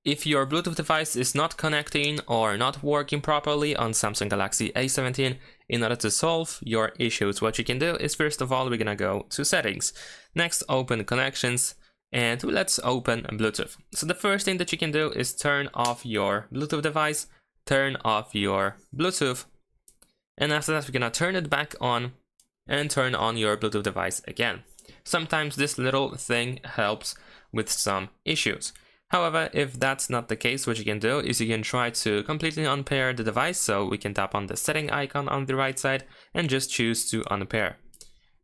If your Bluetooth device is not connecting or not working properly on Samsung Galaxy A17, in order to solve your issues, what you can do is, first of all, we're gonna go to settings. Next, open connections, and let's open Bluetooth. So the first thing that you can do is turn off your Bluetooth device, turn off your Bluetooth, and after that, we're gonna turn it back on and turn on your Bluetooth device again. Sometimes this little thing helps with some issues. However, if that's not the case, what you can do is you can try to completely unpair the device. So we can tap on the setting icon on the right side and just choose to unpair.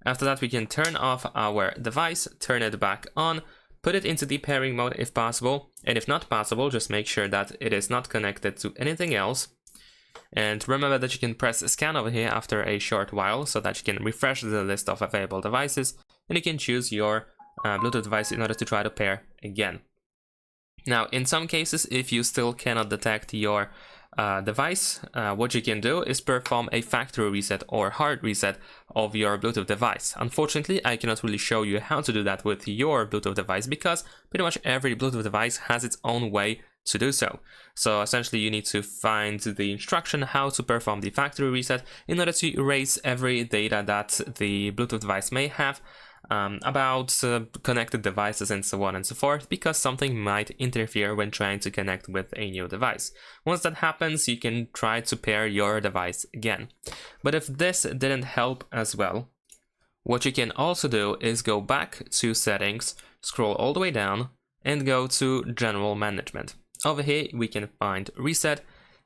After that, we can turn off our device, turn it back on, put it into the pairing mode if possible. And if not possible, just make sure that it is not connected to anything else. And remember that you can press scan over here after a short while so that you can refresh the list of available devices, and you can choose your Bluetooth device in order to try to pair again. Now, in some cases, if you still cannot detect your device, what you can do is perform a factory reset or hard reset of your Bluetooth device. Unfortunately, I cannot really show you how to do that with your Bluetooth device because pretty much every Bluetooth device has its own way to do so. So essentially, you need to find the instruction how to perform the factory reset in order to erase every data that the Bluetooth device may have about connected devices and so on and so forth, because something might interfere when trying to connect with a new device. Once that happens, you can try to pair your device again. But if this didn't help as well, what you can also do is go back to settings, scroll all the way down, and go to general management. Over here we can find reset,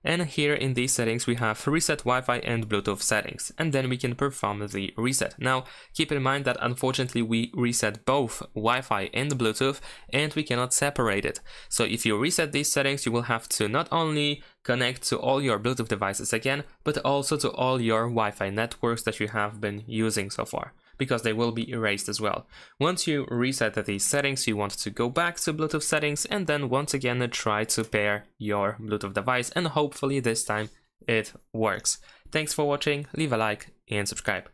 and here in these settings we have reset Wi-Fi and Bluetooth settings, and then we can perform the reset. Now keep in mind that unfortunately we reset both Wi-Fi and Bluetooth and we cannot separate it. So if you reset these settings, you will have to not only connect to all your Bluetooth devices again, but also to all your Wi-Fi networks that you have been using so far, because they will be erased as well. Once you reset these settings, you want to go back to Bluetooth settings and then once again try to pair your Bluetooth device, and hopefully this time it works. Thanks for watching, leave a like and subscribe.